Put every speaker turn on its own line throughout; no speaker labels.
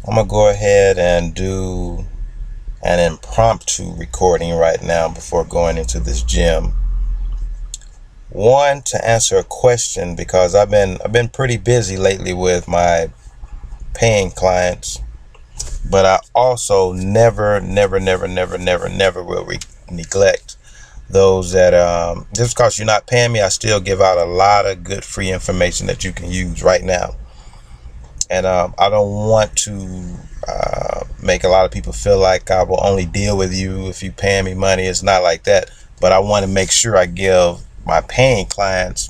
I'm gonna go ahead and do an impromptu recording right now before going into this gym. One, to answer a question, because I've been pretty busy lately with my paying clients, but I also never will neglect those that just because you're not paying me, I still give out a lot of good free information that you can use right now. And I don't want to make a lot of people feel like I will only deal with you if you pay me money. It's not like that. But I want to make sure I give my paying clients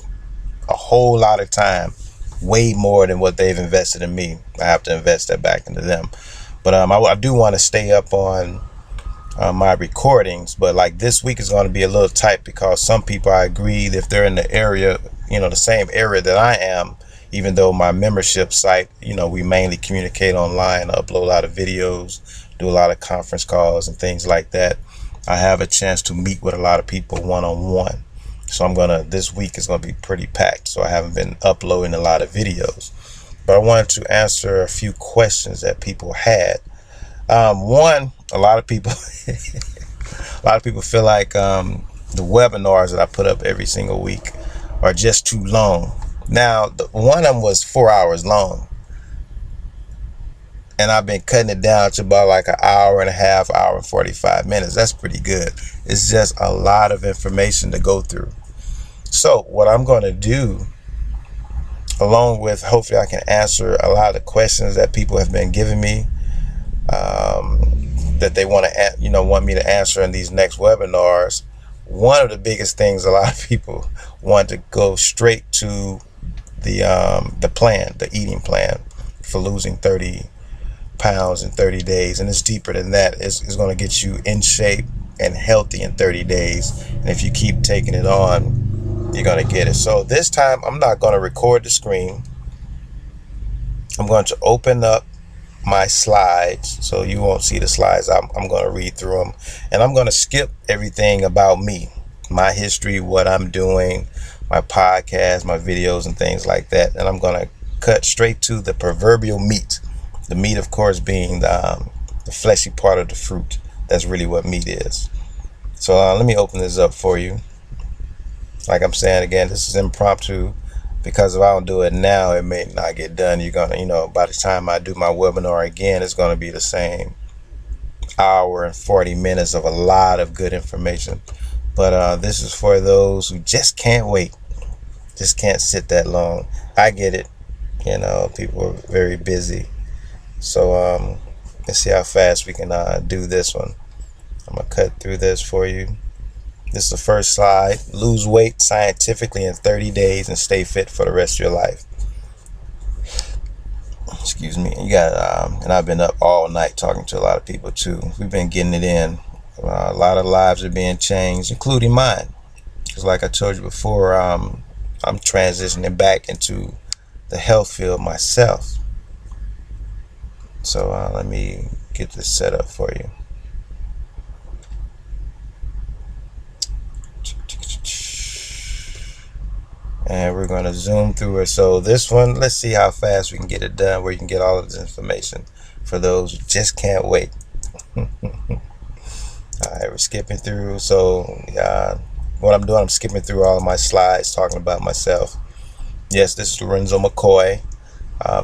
a whole lot of time, way more than what they've invested in me. I have to invest that back into them. But I do want to stay up on my recordings. But like this week is going to be a little tight because some people, I agreed, if they're in the area, the same area that I am, even though my membership site, we mainly communicate online, upload a lot of videos, do a lot of conference calls and things like that. I have a chance to meet with a lot of people one-on-one. So this week is going to be pretty packed. So I haven't been uploading a lot of videos, but I wanted to answer a few questions that people had. One, a lot of people, a lot of people feel like the webinars that I put up every single week are just too long. Now, one of them was 4 hours long, and I've been cutting it down to about like an hour and a half, hour and 45 minutes. That's pretty good. It's just a lot of information to go through. So what I'm going to do, along with hopefully I can answer a lot of the questions that people have been giving me, that they want me to answer in these next webinars. One of the biggest things, a lot of people want to go straight to the plan, the eating plan for losing 30 pounds in 30 days. And it's deeper than that. It's going to get you in shape and healthy in 30 days. And if you keep taking it on, you're going to get it. So this time I'm not going to record the screen. I'm going to open up my slides, so you won't see the slides. I'm going to read through them, and I'm going to skip everything about me, my history, what I'm doing, my podcast, my videos and things like that. And I'm going to cut straight to the proverbial meat. The meat, of course, being the fleshy part of the fruit. That's really what meat is. So let me open this up for you. Like I'm saying again, this is impromptu, because if I don't do it now, it may not get done. You're gonna, by the time I do my webinar again, it's gonna be the same hour and 40 minutes of a lot of good information. But this is for those who just can't wait, just can't sit that long. I get it. People are very busy. So let's see how fast we can do this one. I'm gonna cut through this for you. This is the first slide. Lose weight scientifically in 30 days and stay fit for the rest of your life. Excuse me. And I've been up all night talking to a lot of people too. We've been getting it in. A lot of lives are being changed, including mine. Because like I told you before, I'm transitioning back into the health field myself. So let me get this set up for you. And we're going to zoom through it. So this one, let's see how fast we can get it done, where you can get all of this information for those who just can't wait. All right, we're skipping through. So what I'm doing, I'm skipping through all of my slides talking about myself. Yes, this is Lorenzo McCoy,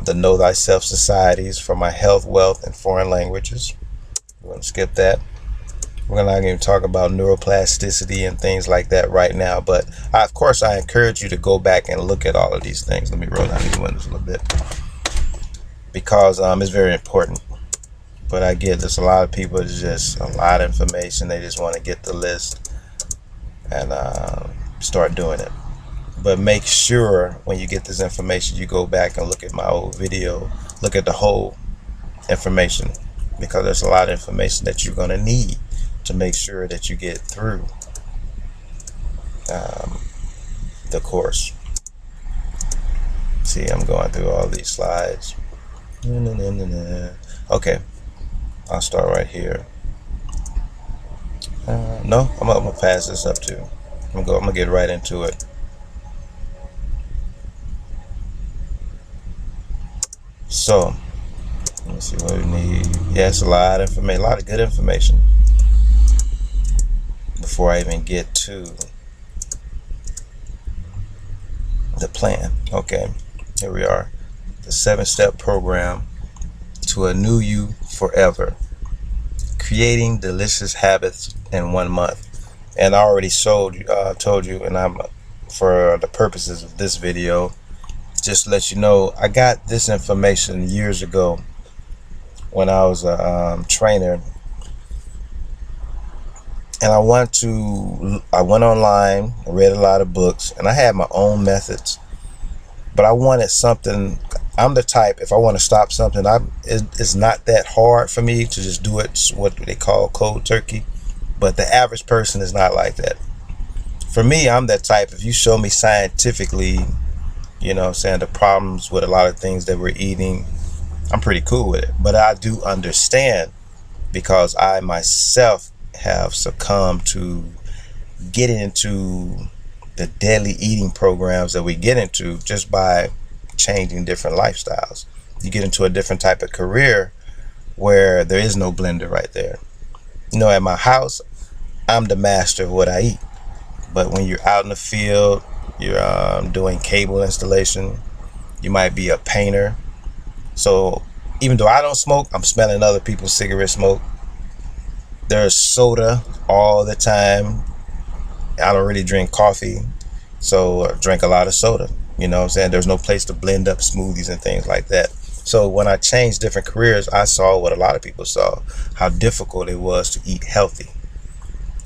the Know Thyself Societies for my health, wealth, and foreign languages. We're going to skip that. We're not going to talk about neuroplasticity and things like that right now. But of course, I encourage you to go back and look at all of these things. Let me roll down these windows a little bit, because it's very important. But I get there's a lot of people, it's just a lot of information. They just want to get the list and start doing it. But make sure when you get this information, you go back and look at my old video, look at the whole information, because there's a lot of information that you're going to need to make sure that you get through the course. See, I'm going through all these slides. Okay, I'll start right here. No, I'm gonna pass this up too. I'm gonna get right into it. So Let me see what we need. Yeah, it's a lot of information, a lot of good information. Before I even get to the plan. Okay, here we are. The 7-step program to a new you forever. Creating delicious habits in 1 month. And I already told you, and I'm for the purposes of this video, just to let you know, I got this information years ago when I was a trainer, and I went online, read a lot of books, and I had my own methods, but I wanted something. I'm the type, if I want to stop something, it's not that hard for me to just do it. It's what they call cold turkey, but the average person is not like that. For me, I'm that type. If you show me scientifically, saying the problems with a lot of things that we're eating, I'm pretty cool with it. But I do understand, because I myself have succumbed to getting into the deadly eating programs that we get into just by changing different lifestyles. You get into a different type of career where there is no blender right there. At my house, I'm the master of what I eat. But when you're out in the field, you're doing cable installation, you might be a painter. So even though I don't smoke, I'm smelling other people's cigarette smoke. There's soda all the time. I don't really drink coffee, so I drink a lot of soda. You know what I'm saying? There's no place to blend up smoothies and things like that. So when I changed different careers, I saw what a lot of people saw, how difficult it was to eat healthy.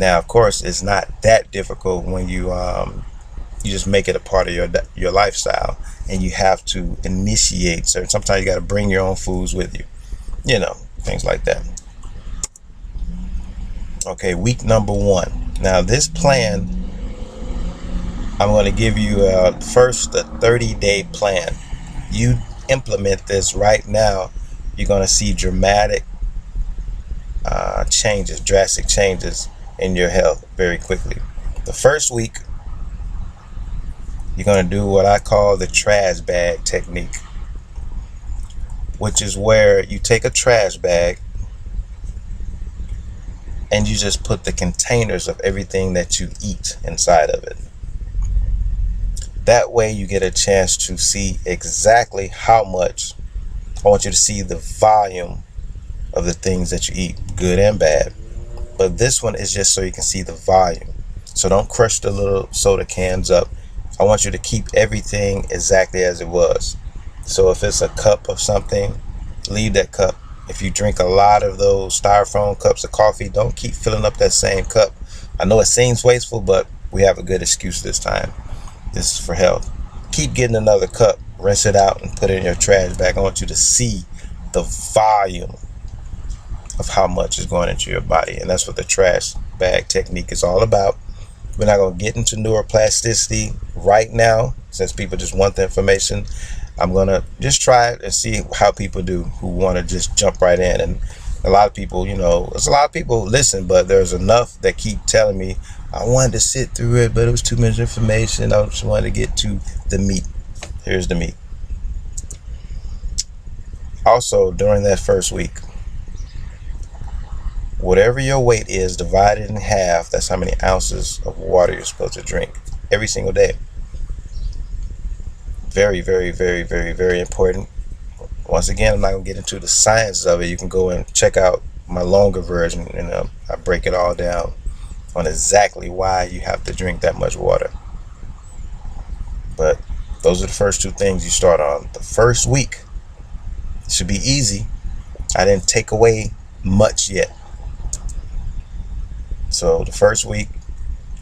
Now, of course, it's not that difficult when you just make it a part of your lifestyle, and you have to initiate certain. Sometimes you got to bring your own foods with you, things like that. Okay, week number 1. Now, this plan, I'm going to give you first a 30-day plan. You implement this right now, you're going to see drastic changes in your health very quickly. The first week, you're going to do what I call the trash bag technique, which is where you take a trash bag and you just put the containers of everything that you eat inside of it. That way you get a chance to see exactly how much. I want you to see the volume of the things that you eat, good and bad. But this one is just so you can see the volume. So don't crush the little soda cans up. I want you to keep everything exactly as it was. So if it's a cup of something, leave that cup. If you drink a lot of those styrofoam cups of coffee, don't keep filling up that same cup. I know it seems wasteful, but we have a good excuse this time. This is for health. Keep getting another cup, rinse it out, and put it in your trash bag. I want you to see the volume of how much is going into your body. And that's what the trash bag technique is all about. We're not going to get into neuroplasticity right now, since people just want the information. I'm going to just try it and see how people do who want to just jump right in. And a lot of people, there's a lot of people listen, but there's enough that keep telling me, I wanted to sit through it, but it was too much information. I just wanted to get to the meat. Here's the meat. Also, during that first week, whatever your weight is, divided in half, that's how many ounces of water you're supposed to drink every single day. Very, very, very, very, very important. Once again, I'm not going to get into the science of it. You can go and check out my longer version, and I break it all down on exactly why you have to drink that much water. But those are the first 2 things you start on. The first week should be easy. I didn't take away much yet. So the first week,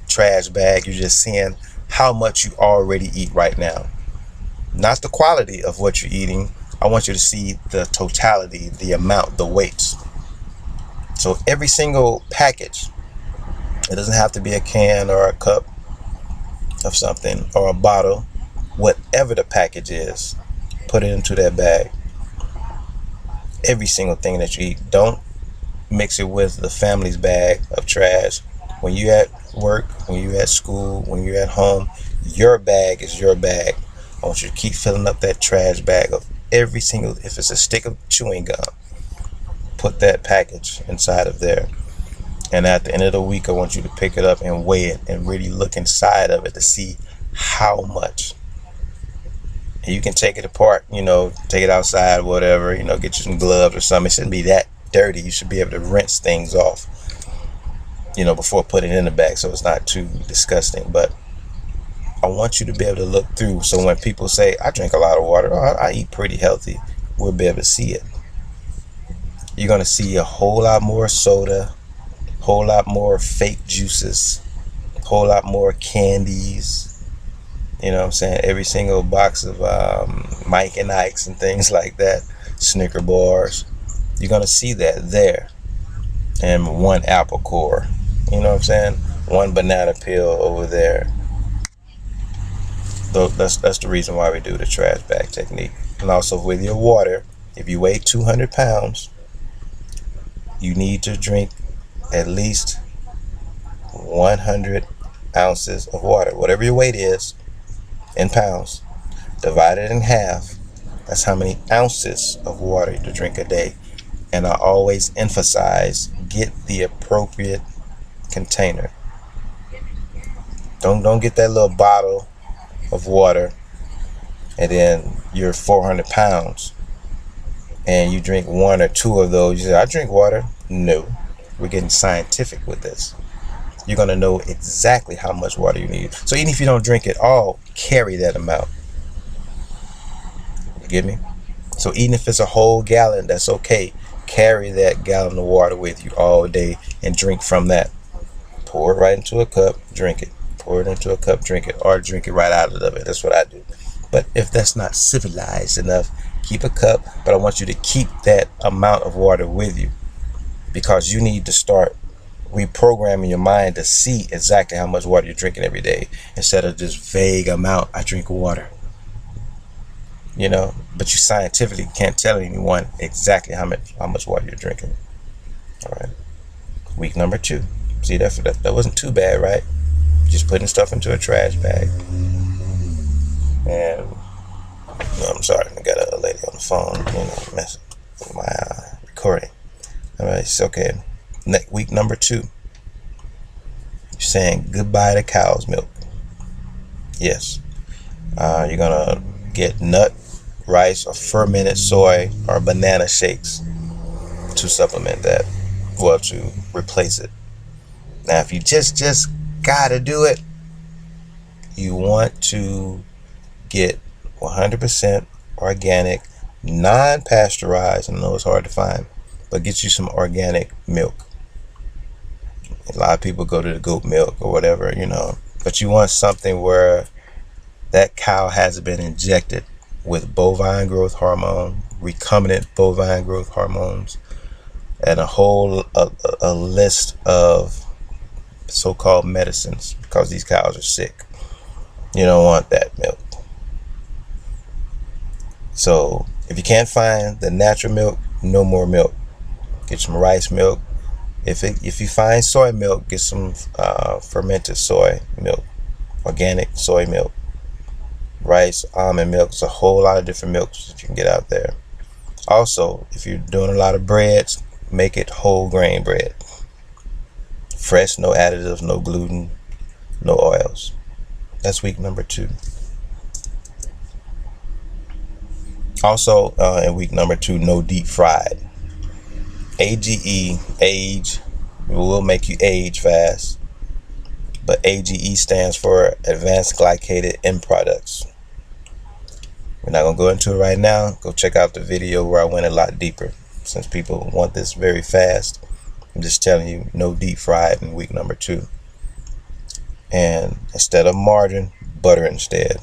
trash bag, you're just seeing how much you already eat right now. Not the quality of what you're eating. I want you to see the totality, the amount, the weights. So every single package, it doesn't have to be a can or a cup of something or a bottle. Whatever the package is, put it into that bag. Every single thing that you eat. Don't mix it with the family's bag of trash. When you're at work, when you're at school, when you're at home, your bag is your bag. I want you to keep filling up that trash bag of every single, if it's a stick of chewing gum, put that package inside of there. And at the end of the week, I want you to pick it up and weigh it and really look inside of it to see how much. And you can take it apart, take it outside, whatever, get you some gloves or something. It shouldn't be that dirty. You should be able to rinse things off, before putting it in the bag so it's not too disgusting. But I want you to be able to look through. So when people say, I drink a lot of water, I eat pretty healthy, we'll be able to see it. You're going to see a whole lot more soda, whole lot more fake juices, whole lot more candies. You know what I'm saying? Every single box of Mike and Ike's and things like that, Snicker bars. You're going to see that there. And one apple core. You know what I'm saying? One banana peel over there. That's the reason why we do the trash bag technique. And also with your water, if you weigh 200 pounds, you need to drink at least 100 ounces of water. Whatever your weight is in pounds, divide it in half. That's how many ounces of water to drink a day. And I always emphasize, get the appropriate container. Don't get that little bottle of water and then you're 400 pounds and you drink one or two of those. You say, I drink water. No, we're getting scientific with this. You're going to know exactly how much water you need. So even if you don't drink it all, carry that amount. You get me? So even if it's a whole gallon, that's okay. Carry that gallon of water with you all day and drink from that. Pour it right into a cup, drink it. Pour it into a cup, drink it, or drink it right out of it. That's what I do. But if that's not civilized enough, keep a cup. But I want you to keep that amount of water with you, because you need to start reprogramming your mind to see exactly how much water you're drinking every day, instead of this vague amount. I drink water, but you scientifically can't tell anyone exactly how much water you're drinking. All right. Week number 2. See, that wasn't too bad, right? Just putting stuff into a trash bag. And I'm sorry, I got a lady on the phone, messing with my recording. All right, it's okay. Week number 2. You're saying goodbye to cow's milk. Yes. You're gonna get nut, rice, or fermented soy or banana shakes to supplement that. Well, to replace it. Now, if you just gotta do it, you want to get 100% organic, non-pasteurized. I know it's hard to find, but get you some organic milk. A lot of people go to the goat milk or whatever, but you want something where that cow hasn't been injected with bovine growth hormone, recombinant bovine growth hormones, and a list of so-called medicines, because these cows are sick. You don't want that milk. So if you can't find the natural milk, no more milk. Get some rice milk. If you find soy milk, get some fermented soy milk, organic soy milk, rice, almond milk. It's a whole lot of different milks that you can get out there. Also, if you're doing a lot of breads, make it whole grain bread. Fresh, no additives, no gluten, no oils. That's week number 2. Also, in week number 2, no deep fried. AGE, will make you age fast. But AGE stands for Advanced Glycated End Products. We're not going to go into it right now. Go check out the video where I went a lot deeper. Since people want this very fast, I'm just telling you, no deep fried in week number 2. And instead of margarine, butter instead.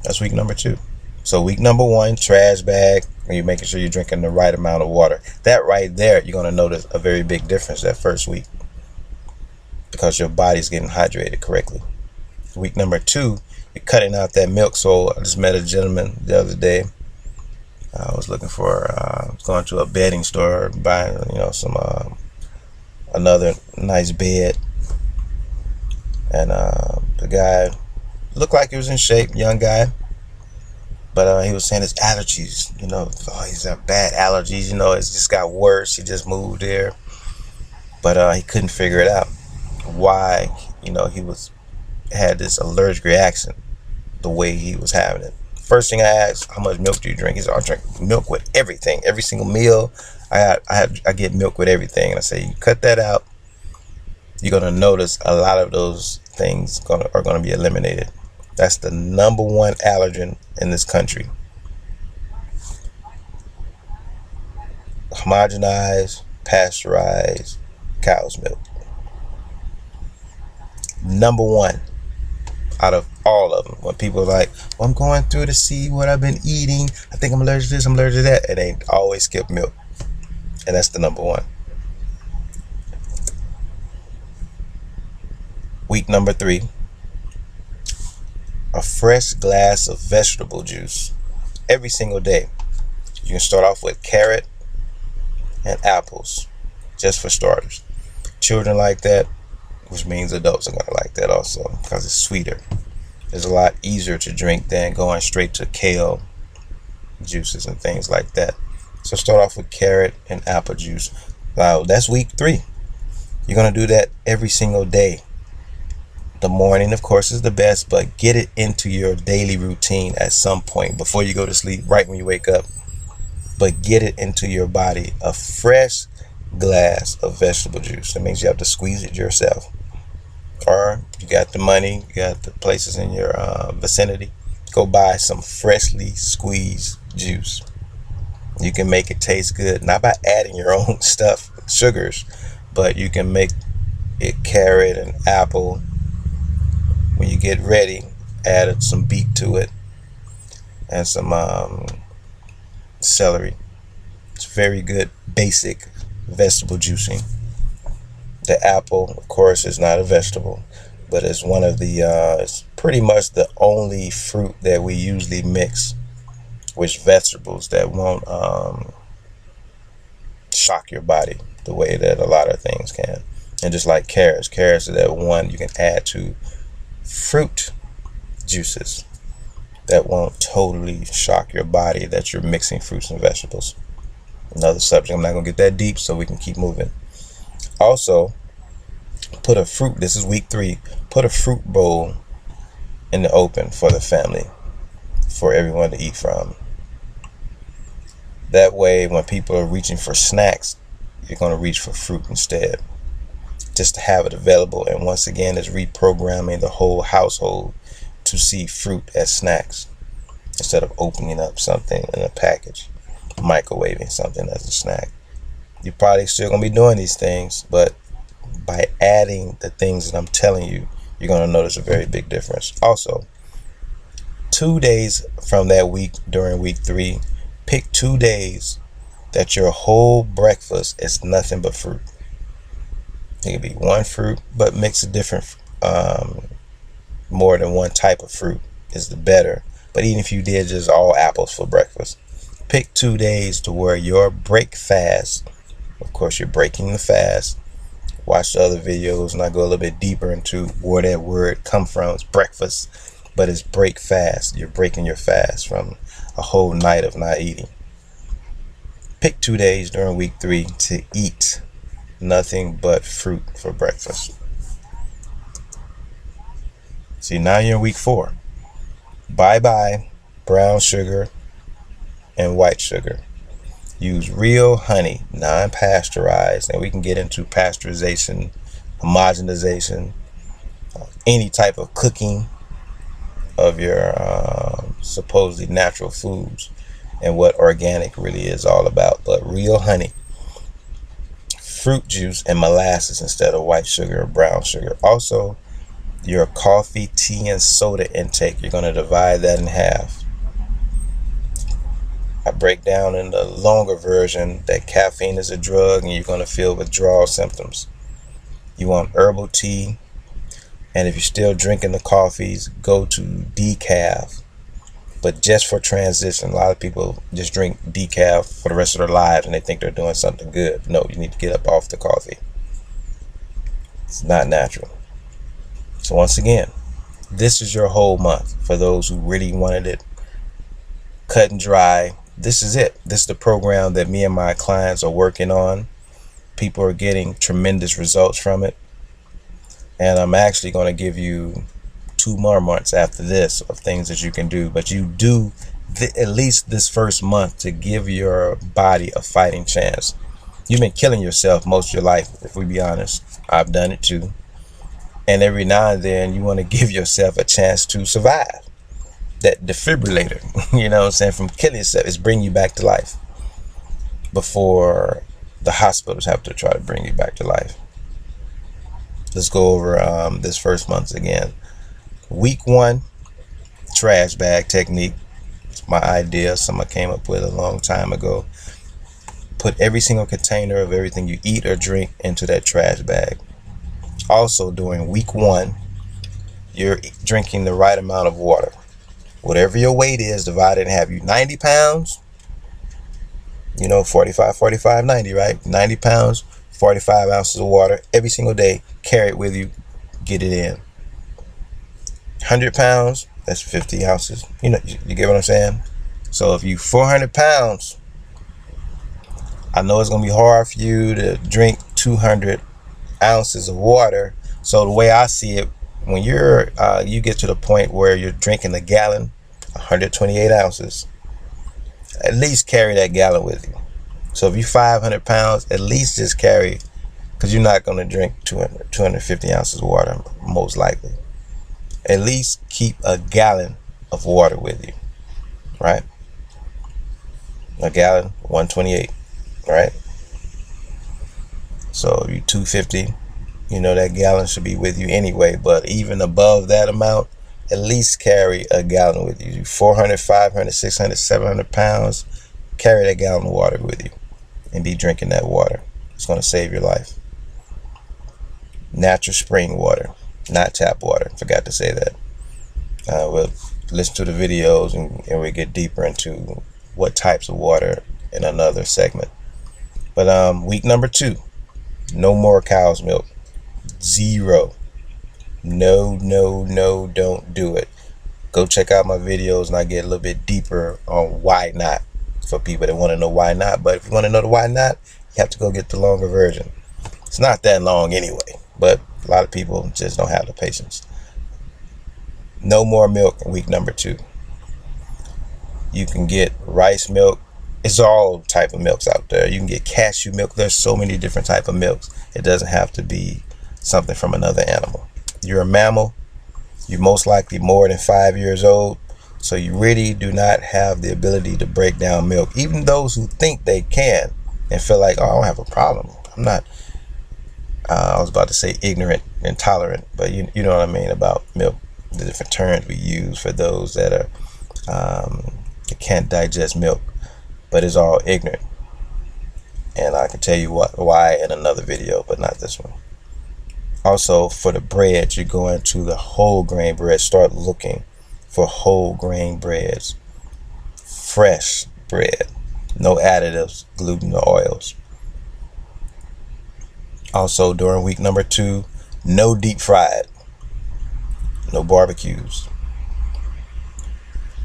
That's week number 2. So week number 1, trash bag, and you're making sure you're drinking the right amount of water. That right there, you're going to notice a very big difference that first week, because your body's getting hydrated correctly. Week number 2, you're cutting out that milk. So I just met a gentleman the other day. I was looking for, going to a bedding store, buying, some, another nice bed. And the guy looked like he was in shape, young guy. But he was saying his allergies, he's got bad allergies, it's just got worse. He just moved there. But he couldn't figure it out. Why, he had this allergic reaction the way he was having it. First thing I asked, how much milk do you drink? He said, I drink milk with everything. Every single meal, I get milk with everything. And I say, you cut that out, you're going to notice a lot of those things are going to be eliminated. That's the number one allergen in this country. Homogenized, pasteurized cow's milk. Number one out of all of them. When people are like, well, I'm going through to see what I've been eating. I think I'm allergic to this, I'm allergic to that. And they always skip milk. And that's the number one. Week number 3. A fresh glass of vegetable juice every single day. You can start off with carrot and apples, just for starters. Children like that, which means adults are going to like that also, because it's sweeter. It's a lot easier to drink than going straight to kale juices and things like that. So start off with carrot and apple juice. Wow, that's week 3. You're going to do that every single day. The morning, of course, is the best, but get it into your daily routine at some point before you go to sleep, right when you wake up. But get it into your body. A fresh glass of vegetable juice. That means you have to squeeze it yourself. Or you got the money, you got the places in your vicinity, go buy some freshly squeezed juice. You can make it taste good, not by adding your own stuff, sugars, but you can make it carrot and apple. When you get ready, add some beet to it and some celery. It's very good basic vegetable juicing. The apple, of course, is not a vegetable, but it's one of the it's pretty much the only fruit that we usually mix with vegetables that won't shock your body the way that a lot of things can. And just like carrots are that one you can add to fruit juices that won't totally shock your body that you're mixing fruits and vegetables. Another subject, I'm not going to get that deep, so we can keep moving. Also, put a fruit, this is week 3, put a fruit bowl in the open for the family, for everyone to eat from. That way, when people are reaching for snacks, you're going to reach for fruit instead. Just to have it available. And once again, it's reprogramming the whole household to see fruit as snacks instead of opening up something in a package, microwaving something as a snack. You're probably still going to be doing these things, but by adding the things that I'm telling you, you're going to notice a very big difference. Also, 2 days from that week, during week 3, pick 2 days that your whole breakfast is nothing but fruit. It could be one fruit, but mix a different, more than one type of fruit is the better. But even if you did just all apples for breakfast, pick 2 days to where your break fast, of course you're breaking the fast. Watch the other videos and I go a little bit deeper into where that word come from. It's breakfast, but it's break fast. You're breaking your fast from a whole night of not eating. Pick 2 days during week 3 to eat nothing but fruit for breakfast. See, now you're in week 4. Bye-bye brown sugar and white sugar. Use real honey, non-pasteurized, and we can get into pasteurization, homogenization, any type of cooking of your supposedly natural foods and what organic really is all about. But real honey, fruit juice, and molasses instead of white sugar or brown sugar. Also, your coffee, tea, and soda intake, you're going to divide that in half. I break down in the longer version that caffeine is a drug and you're going to feel withdrawal symptoms. You want herbal tea, and if you're still drinking the coffees, go to decaf, but just for transition. A lot of people just drink decaf for the rest of their lives and they think they're doing something good. No, you need to get up off the coffee. It's not natural. So once again, this is your whole month for those who really wanted it cut and dry. This is it. This is the program that me and my clients are working on. People are getting tremendous results from it. And I'm actually going to give you 2 more months after this of things that you can do. But you do at least this first month to give your body a fighting chance. You've been killing yourself most of your life, if we be honest. I've done it too. And every now and then you want to give yourself a chance to survive. That defibrillator, you know what I'm saying, from killing yourself is bring you back to life before the hospitals have to try to bring you back to life. Let's go over this first month again. Week 1, trash bag technique. It's my idea. Someone came up with a long time ago. Put every single container of everything you eat or drink into that trash bag. Also, during week 1, you're drinking the right amount of water. Whatever your weight is, divided in half. You 90 pounds, 45, 90, right? 90 pounds, 45 ounces of water every single day. Carry it with you. Get it in. 100 pounds, that's 50 ounces. You get what I'm saying? So if you 400 pounds, I know it's going to be hard for you to drink 200 ounces of water. So the way I see it, when you get to the point where you're drinking a gallon, 128 ounces, at least carry that gallon with you. So if you're 500 pounds, at least just carry, because you're not going to drink 250 ounces of water, most likely. At least keep a gallon of water with you, right? A gallon, 128, right? So you 250, that gallon should be with you anyway. But even above that amount, at least carry a gallon with you. 400, 500, 600, 700 pounds, carry that gallon of water with you and be drinking that water. It's going to save your life. Natural spring water, not tap water. Forgot to say that. We'll listen to the videos and we'll get deeper into what types of water in another segment. But week number 2, no more cow's milk. 0. No, don't do it. Go check out my videos and I get a little bit deeper on why not, for people that want to know why not. But if you want to know the why not, you have to go get the longer version. It's not that long anyway, but a lot of people just don't have the patience. No more milk in week number 2. You can get rice milk. It's all type of milks out there. You can get cashew milk. There's so many different type of milks. It doesn't have to be something from another animal. You're a mammal. You're most likely more than 5 years old. So you really do not have the ability to break down milk. Even those who think they can and feel like, oh, I don't have a problem. I'm not, I was about to say ignorant, intolerant, but you know what I mean about milk. The different terms we use for those that are that can't digest milk, but it's all ignorant. And I can tell you why in another video, but not this one. Also, for the bread, you're going to the whole grain bread. Start looking for whole grain breads, fresh bread, no additives, gluten, or oils. Also, during week number 2, no deep fried, no barbecues.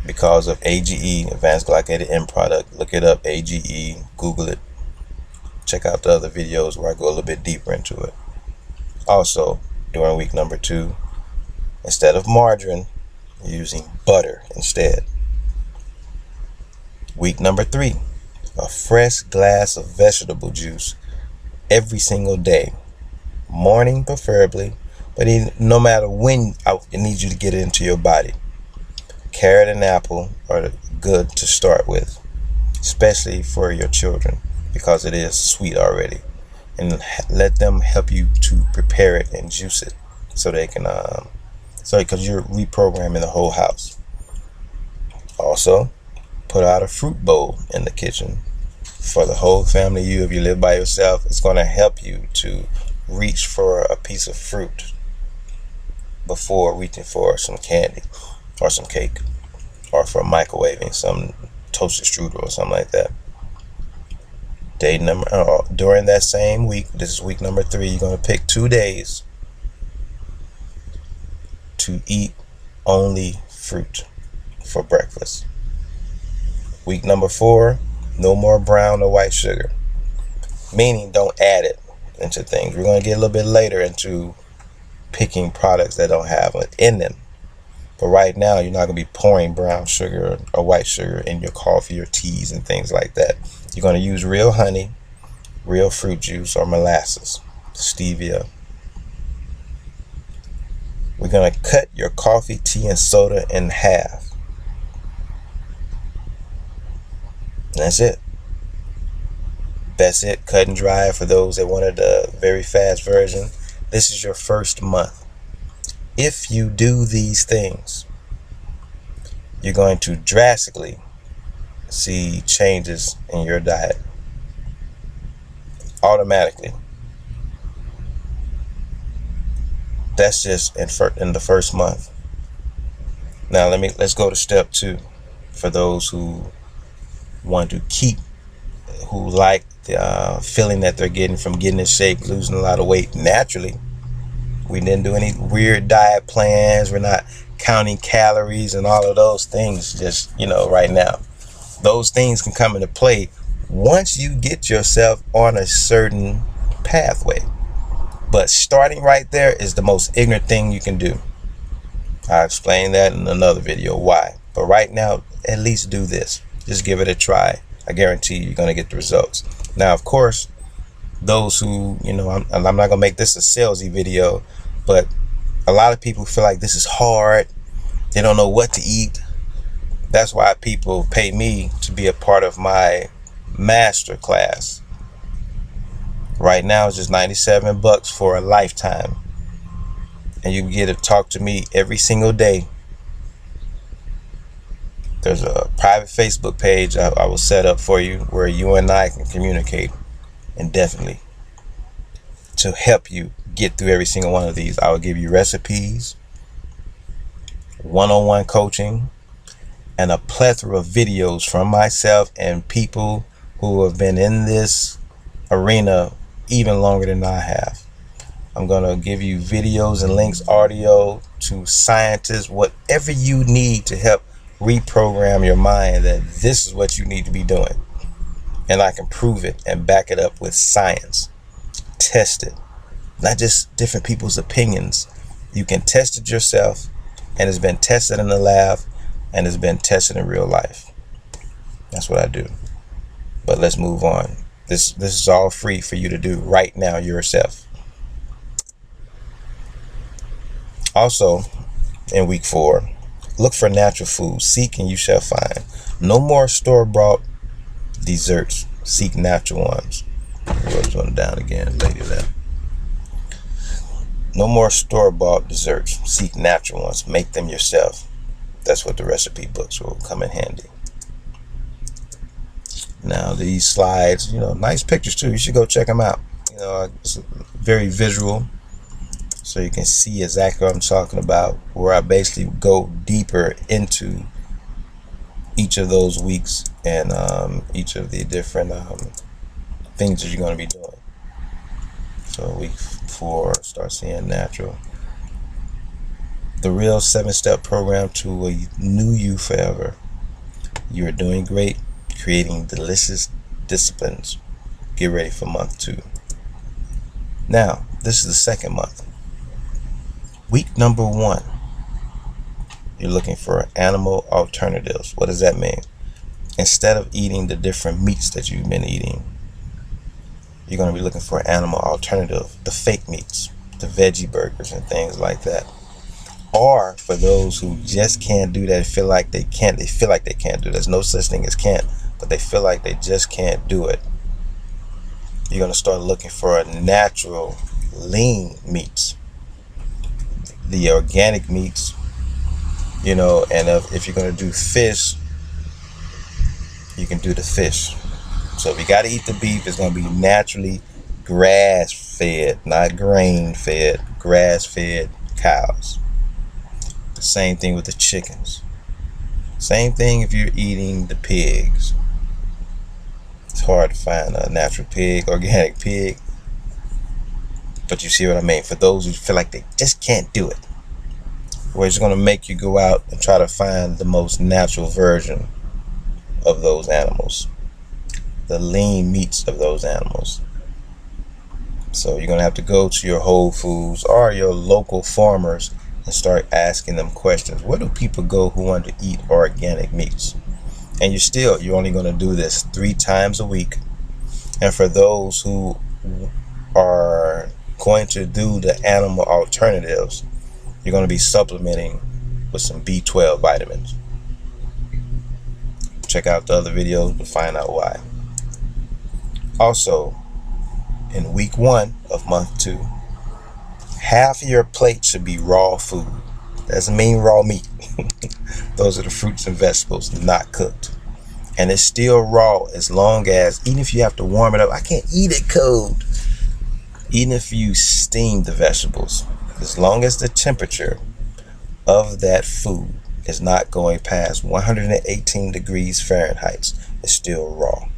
Because of AGE, advanced glycated end product. Look it up, AGE, Google it. Check out the other videos where I go a little bit deeper into it. Also, during week number 2, instead of margarine, you're using butter instead. Week number 3, a fresh glass of vegetable juice every single day. Morning preferably, but no matter when, it needs you to get it into your body. Carrot and apple are good to start with, especially for your children, because it is sweet already. And let them help you to prepare it and juice it so they can, because you're reprogramming the whole house. Also, put out a fruit bowl in the kitchen for the whole family. If you live by yourself, it's going to help you to reach for a piece of fruit before reaching for some candy or some cake or for microwaving some toasted strudel or something like that. During that same week, this is week number 3, you're going to pick 2 days to eat only fruit for breakfast. Week number 4, no more brown or white sugar. Meaning don't add it into things. We're going to get a little bit later into picking products that don't have it in them. But right now, you're not going to be pouring brown sugar or white sugar in your coffee or teas and things like that. You're going to use real honey, real fruit juice, or molasses, stevia. We're going to cut your coffee, tea, and soda in half. That's it. That's it. Cut and dry for those that wanted the very fast version. This is your first month. If you do these things, you're going to drastically see changes in your diet. Automatically. That's just in the first month. Now let's go to step 2 for those who want to keep, who like the feeling that they're getting from getting in shape, losing a lot of weight naturally. We didn't do any weird diet plans. We're not counting calories and all of those things just, right now. Those things can come into play once you get yourself on a certain pathway. But starting right there is the most ignorant thing you can do. I'll explain that in another video why. But right now, at least do this. Just give it a try. I guarantee you're going to get the results. Now, of course, those who, I'm not going to make this a salesy video, but a lot of people feel like this is hard. They don't know what to eat. That's why people pay me to be a part of my master class. Right now it's just $97 for a lifetime. And you get to talk to me every single day. There's a private Facebook page I will set up for you where you and I can communicate indefinitely to help you get through every single one of these. I will give you recipes, one-on-one coaching, and a plethora of videos from myself and people who have been in this arena even longer than I have. I'm going to give you videos and links, audio to scientists, whatever you need to help reprogram your mind that this is what you need to be doing. And I can prove it and back it up with science. Test it. Not just different people's opinions. You can test it yourself, and it's been tested in the lab and it's been tested in real life. That's what I do. But let's move on. This is all free for you to do right now yourself. Also, in week 4, look for natural food. Seek and you shall find. No more store-bought desserts. Seek natural ones. Wrote this one down again. Lady left. No more store-bought desserts. Seek natural ones. Make them yourself. That's what the recipe books will come in handy. Now these slides, nice pictures too. You should go check them out. It's very visual, so you can see exactly what I'm talking about, where I basically go deeper into each of those weeks and each of the different things that you're going to be doing. So week 4, start seeing natural. The real 7-step program to a new you forever. You are doing great. Creating delicious disciplines. Get ready for month 2. Now, this is the second month. Week number 1. You're looking for animal alternatives. What does that mean? Instead of eating the different meats that you've been eating, you're going to be looking for an animal alternative. The fake meats, the veggie burgers and things like that. Or for those who just can't do that, feel like they can't do it. There's no such thing as can't, but they feel like they just can't do it. You're going to start looking for a natural lean meats, the organic meats, and if you're going to do fish, you can do the fish. So if you got to eat the beef, it's going to be naturally grass-fed, not grain-fed, grass-fed cows. The same thing with the chickens. Same thing if you're eating the pigs. It's hard to find a natural pig, organic pig. But you see what I mean? For those who feel like they just can't do it, where it's going to make you go out and try to find the most natural version of those animals, the lean meats of those animals. So you're going to have to go to your Whole Foods or your local farmers and start asking them questions. Where do people go who want to eat organic meats? And you're only going to do this 3 times a week. And for those who are going to do the animal alternatives, you're going to be supplementing with some B12 vitamins. Check out the other videos to find out why. Also, in week 1 of month 2, half of your plate should be raw food. Doesn't mean raw meat. Those are the fruits and vegetables, not cooked. And it's still raw as long as, even if you have to warm it up, I can't eat it cold. Even if you steam the vegetables, as long as the temperature of that food is not going past 118 degrees Fahrenheit, it's still raw.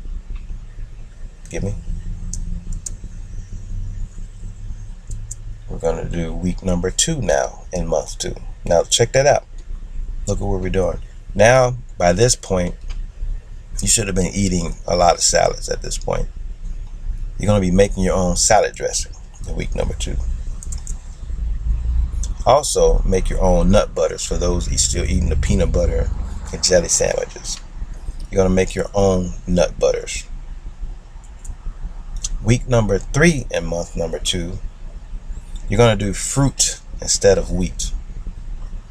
Get me? We're going to do week number 2 now in month 2. Now check that out. Look at what we're doing. Now, by this point, you should have been eating a lot of salads at this point. You're going to be making your own salad dressing in week number 2. Also, make your own nut butters for those still eating the peanut butter and jelly sandwiches. You're going to make your own nut butters. Week number 3 in month number 2, you're going to do fruit instead of wheat.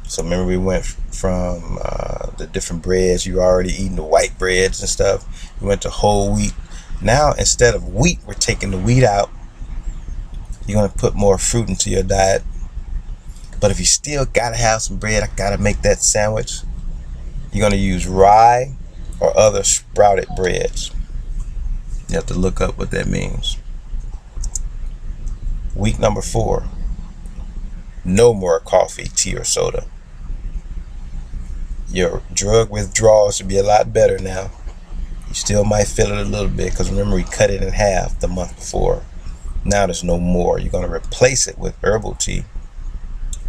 So remember we went from the different breads. You already eating the white breads and stuff. We went to whole wheat. Now instead of wheat, we're taking the wheat out. You're going to put more fruit into your diet. But if you still got to have some bread, I got to make that sandwich, you're going to use rye or other sprouted breads. You have to look up what that means. Week number 4, no more coffee, tea, or soda. Your drug withdrawal should be a lot better now. You still might feel it a little bit because remember we cut it in half the month before. Now there's no more. You're going to replace it with herbal tea,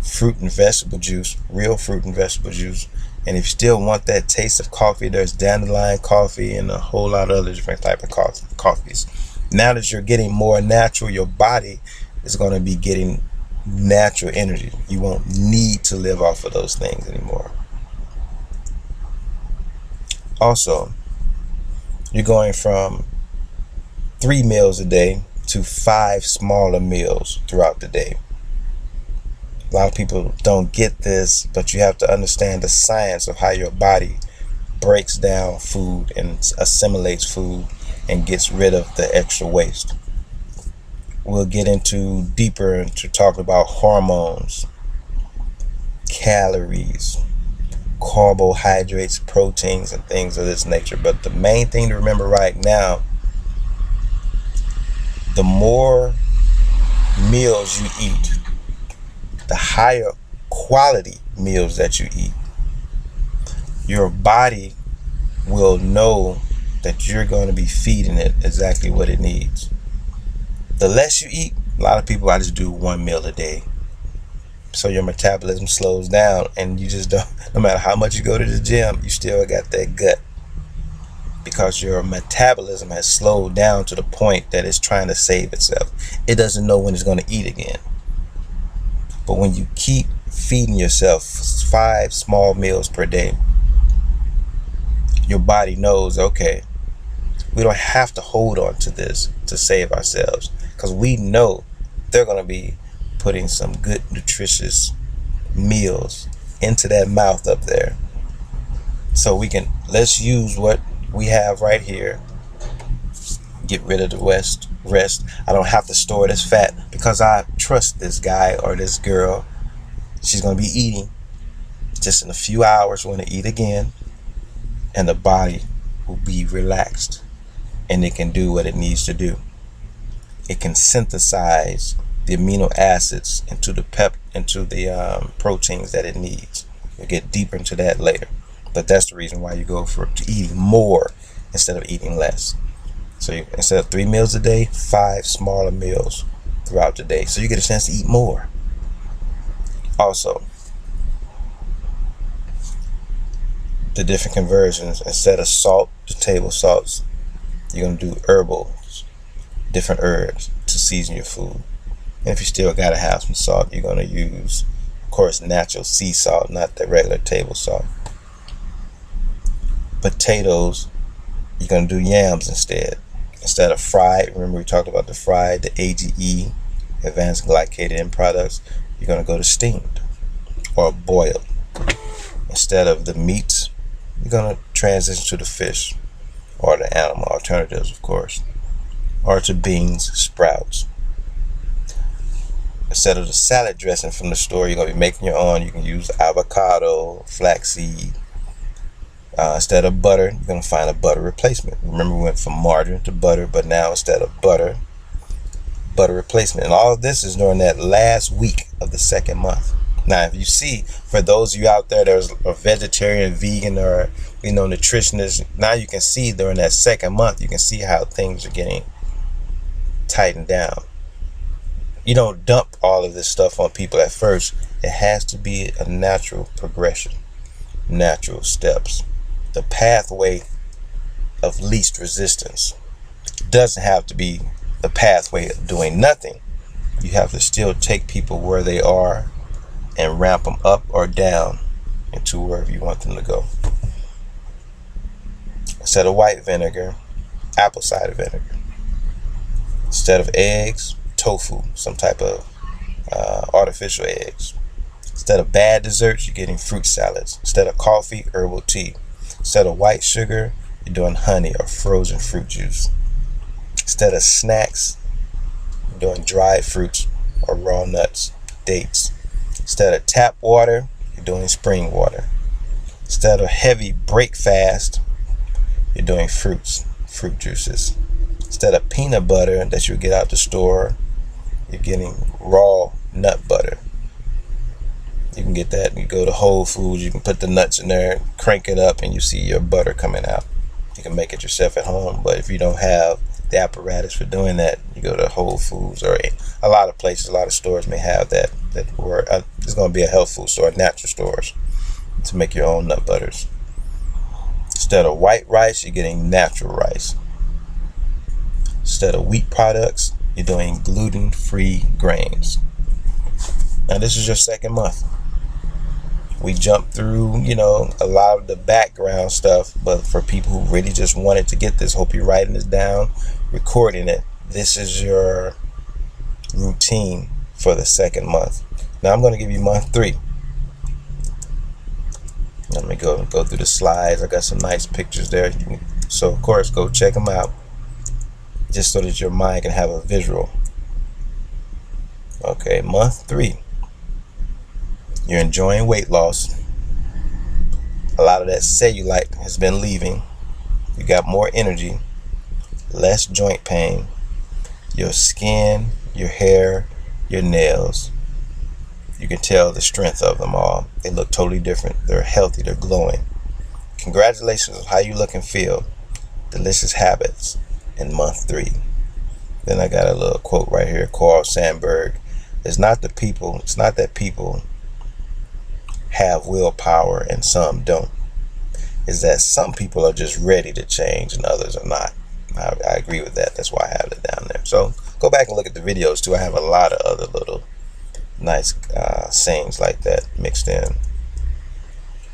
fruit and vegetable juice, real fruit and vegetable juice. And if you still want that taste of coffee, there's dandelion coffee and a whole lot of other different type of coffees. Now that you're getting more natural, your body is going to be getting natural energy. You won't need to live off of those things anymore. Also, you're going from 3 meals a day to 5 smaller meals throughout the day. A lot of people don't get this, but you have to understand the science of how your body breaks down food and assimilates food and gets rid of the extra waste. We'll get deeper into talking about hormones, calories, carbohydrates, proteins, and things of this nature. But the main thing to remember right now, the more meals you eat, the higher quality meals that you eat, your body will know that you're going to be feeding it exactly what it needs. The less you eat, a lot of people, I just do 1 meal a day. So your metabolism slows down and you just don't, no matter how much you go to the gym, you still got that gut. Because your metabolism has slowed down to the point that it's trying to save itself. It doesn't know when it's going to eat again. But when you keep feeding yourself 5 small meals per day, your body knows, okay, we don't have to hold on to this to save ourselves. Because we know they're going to be putting some good, nutritious meals into that mouth up there. So let's use what we have right here. Get rid of the rest. I don't have to store this fat because I trust this guy or this girl. She's going to be eating. Just in a few hours, we're going to eat again. And the body will be relaxed. And it can do what it needs to do. It can synthesize the amino acids into the proteins that it needs. We'll get deeper into that later. But that's the reason why you go to eating more instead of eating less. So instead of 3 meals a day, 5 smaller meals throughout the day. So you get a chance to eat more. Also, the different conversions. Instead of salt to table salts, you're going to do herbals, different herbs to season your food. And if you still got to have some salt, you're going to use, of course, natural sea salt, not the regular table salt. Potatoes, you're going to do yams instead. Instead of fried, remember we talked about the fried, the AGE, advanced glycated end products, you're going to go to steamed or boiled. Instead of the meats, you're going to transition to the fish or the animal alternatives, of course, or to beans, sprouts. Instead of the salad dressing from the store, you're going to be making your own. You can use avocado, flaxseed. Instead of butter, you're going to find a butter replacement. Remember, we went from margarine to butter, but now instead of butter replacement. And all of this is during that last week of the second month. Now, if you see, for those of you out there that are vegetarian, vegan, or nutritionists, now you can see during that second month, you can see how things are getting tightened down. You don't dump all of this stuff on people at first. It has to be a natural progression, natural steps. The pathway of least resistance doesn't have to be the pathway of doing nothing. You have to still take people where they are and ramp them up or down into wherever you want them to go. Instead of white vinegar, apple cider vinegar. Instead of eggs, tofu, some type of artificial eggs. Instead of bad desserts, you're getting fruit salads. Instead of coffee, herbal tea. Instead of white sugar, you're doing honey or frozen fruit juice. Instead of snacks, you're doing dried fruits or raw nuts, dates. Instead of tap water, you're doing spring water. Instead of heavy break fast, you're doing fruits, fruit juices. Instead of peanut butter that you get out the store, you're getting raw nut butter. You can get that. You go to Whole Foods, you can put the nuts in there, crank it up, and you see your butter coming out. You can make it yourself at home, but if you don't have the apparatus for doing that, you go to Whole Foods, or a lot of places, a lot of stores may have that where it's going to be a health food store, natural stores, to make your own nut butters. Instead of white rice, you're getting natural rice. Instead of wheat products, you're doing gluten-free grains. Now, this is your second month. We jumped through, a lot of the background stuff, but for people who really just wanted to get this, hope you're writing this down, recording it. This is your routine for the second month. Now I'm going to give you month 3. Let me go through the slides. I got some nice pictures there. So, of course, go check them out, just so that your mind can have a visual. Okay, month 3. You're enjoying weight loss. A lot of that cellulite has been leaving. You got more energy, less joint pain. Your skin, your hair, your nails, you can tell the strength of them all. They look totally different. They're healthy. They're glowing. Congratulations on how you look and feel. Delicious habits in month 3. Then I got a little quote right here. Carl Sandburg. It's not that people have willpower and some don't. Is that some people are just ready to change and others are not. I agree with that. That's why I have it down there. So go back and look at the videos too. I have a lot of other little nice sayings like that mixed in.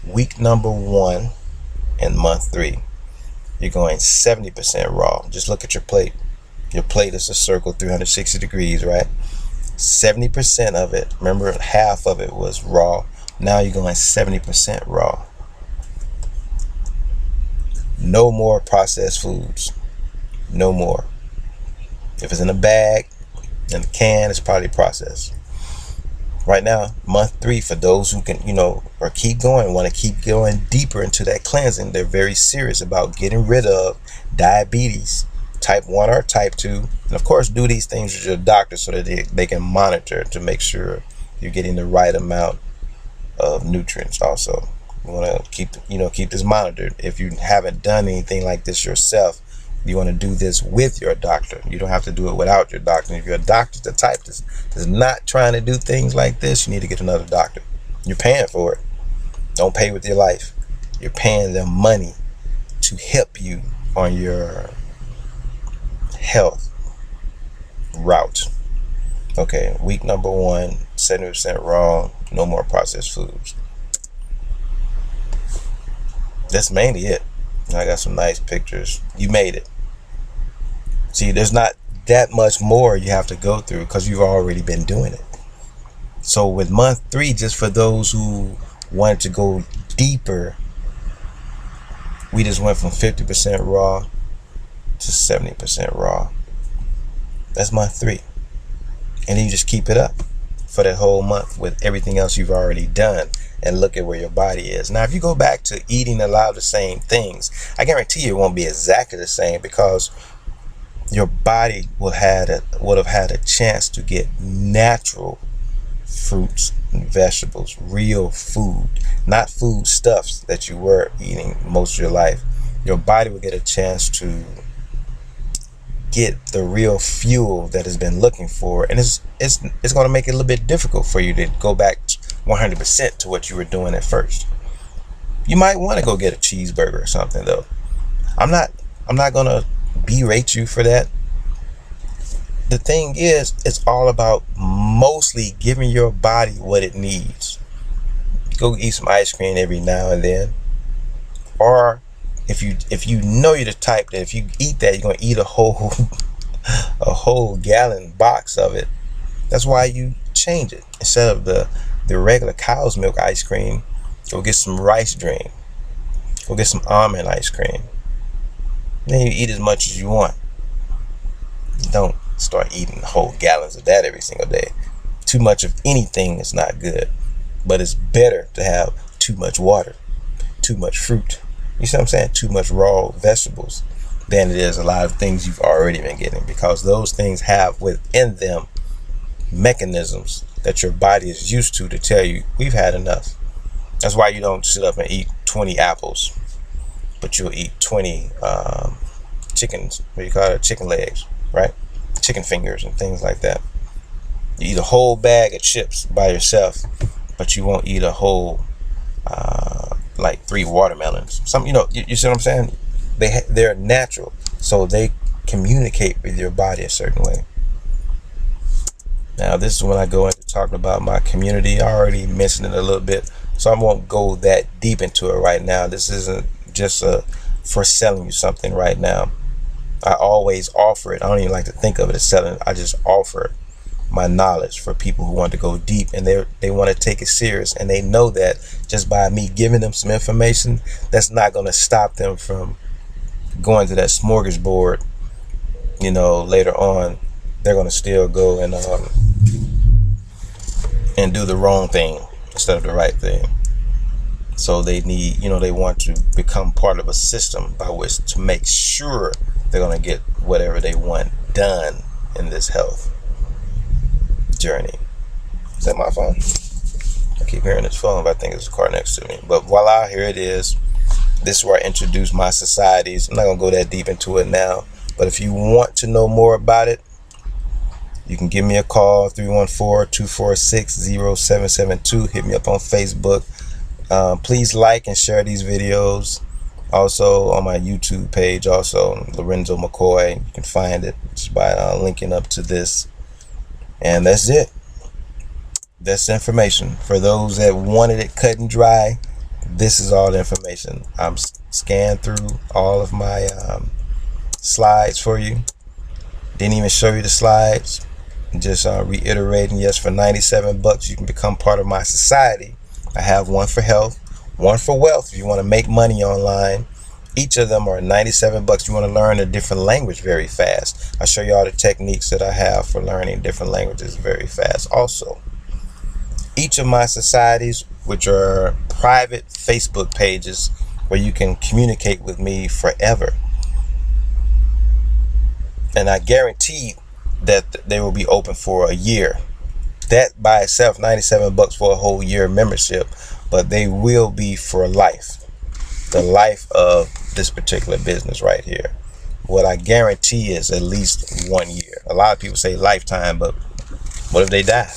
Week number 1 in month 3, you're going 70% raw. Just look at your plate. Your plate is a circle, 360 degrees, right? 70% of it, remember, half of it was raw. Now you're going 70% raw. No more processed foods. No more. If it's in a bag, in a can, it's probably processed. Right now, month 3, for those who can, or keep going, want to keep going deeper into that cleansing, they're very serious about getting rid of diabetes, type 1 or type 2. And of course, do these things with your doctor so that they can monitor to make sure you're getting the right amount of nutrients. Also, you want to keep this monitored. If you haven't done anything like this yourself, you want to do this with your doctor. You don't have to do it without your doctor. If your doctor's the type that's not trying to do things like this, you need to get another doctor. You're paying for it. Don't pay with your life. You're paying them money to help you on your health route. Okay, week number 1, 70% raw, no more processed foods. That's mainly it. I got some nice pictures. You made it. See, there's not that much more you have to go through because you've already been doing it. So with month 3, just for those who wanted to go deeper, we just went from 50% raw to 70% raw. That's month 3. And then you just keep it up for that whole month with everything else you've already done, and look at where your body is. Now, if you go back to eating a lot of the same things, I guarantee you it won't be exactly the same, because your body would have had a chance to get natural fruits and vegetables, real food, not foodstuffs that you were eating most of your life. Your body would get a chance to get the real fuel that it's been looking for, and it's going to make it a little bit difficult for you to go back 100% to what you were doing at first. You might want to go get a cheeseburger or something, though. I'm not going to berate you for that. The thing is, it's all about mostly giving your body what it needs. Go eat some ice cream every now and then, or if you know you're the type that if you eat that, you're gonna eat a whole gallon box of it. That's why you change it. Instead of the regular cow's milk ice cream, go get some rice dream. Go get some almond ice cream. Then you eat as much as you want. Don't start eating whole gallons of that every single day. Too much of anything is not good, but it's better to have too much water, too much fruit. You see what I'm saying? Too much raw vegetables than it is a lot of things you've already been getting, because those things have within them mechanisms that your body is used to tell you we've had enough. That's why you don't sit up and eat 20 apples, but you'll eat 20 chickens, what do you call it, chicken legs, right? Chicken fingers and things like that. You eat a whole bag of chips by yourself, but you won't eat a whole like 3 watermelons. You see what I'm saying? They're natural, so they communicate with your body a certain way. Now, this is when I go into talking about my community. I already mentioned it a little bit, so I won't go that deep into it right now. This isn't just for selling you something right now. I always offer it. I don't even like to think of it as selling. I just offer my knowledge for people who want to go deep, and they want to take it serious, and they know that just by me giving them some information, that's not going to stop them from going to that smorgasbord. Later on, they're going to still go and do the wrong thing instead of the right thing. So they need, they want to become part of a system by which to make sure they're going to get whatever they want done in this health journey. Is that my phone? I keep hearing this phone, but I think it's a car next to me. But voila, here it is. This is where I introduce my societies. I'm not going to go that deep into it now, but if you want to know more about it, you can give me a call, 314-246-0772. Hit me up on Facebook. Please like and share these videos. Also on my YouTube page, also Lorenzo McCoy. You can find it just by linking up to this. And that's it. That's the information. For those that wanted it cut and dry, this is all the information. I'm scanned through all of my slides for you. Didn't even show you the slides. Just reiterating, yes, for $97 you can become part of my society. I have one for health, one for wealth if you want to make money online. Each of them are $97. You want to learn a different language very fast. I'll show you all the techniques that I have for learning different languages very fast. Also, each of my societies, which are private Facebook pages where you can communicate with me forever. And I guarantee that they will be open for a year. That by itself, $97 for a whole year membership, but they will be for life. The life of this particular business right here. What I guarantee is at least 1 year. A lot of people say lifetime, but what if they die?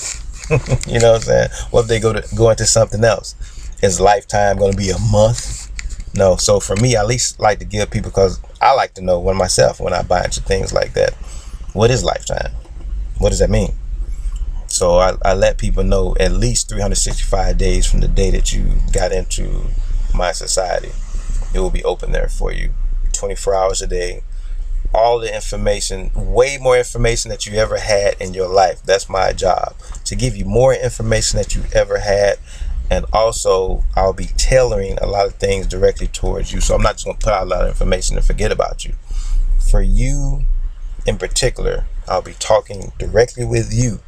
You know what I'm saying? What if they go into something else? Is lifetime going to be a month? No, so for me, I at least like to give people, because I like to know when myself, when I buy into things like that, what is lifetime? What does that mean? So I let people know at least 365 days from the day that you got into my society, it will be open there for you 24 hours a day. All the information, way more information that you ever had in your life. That's my job, to give you more information that you ever had. And also, I'll be tailoring a lot of things directly towards you. So I'm not just going to put out a lot of information and forget about you. For you in particular, I'll be talking directly with you.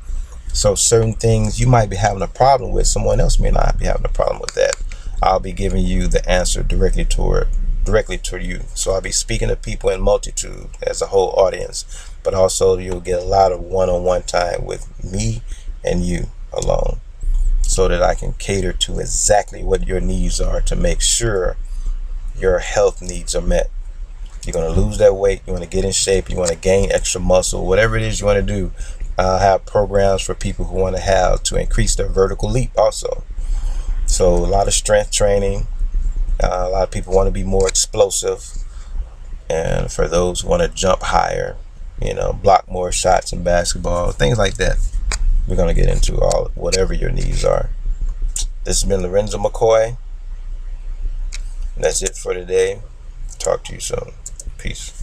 So certain things you might be having a problem with, someone else may not be having a problem with that. I'll be giving you the answer directly to you. So I'll be speaking to people in multitude as a whole audience, but also you'll get a lot of one-on-one time with me and you alone, so that I can cater to exactly what your needs are to make sure your health needs are met. You're going to lose that weight, you want to get in shape, you want to gain extra muscle, whatever it is you want to do. I have programs for people who want to increase their vertical leap also. So a lot of strength training. A lot of people want to be more explosive. And for those who want to jump higher, block more shots in basketball, things like that. We're going to get into all whatever your needs are. This has been Lorenzo McCoy. That's it for today. Talk to you soon. Peace.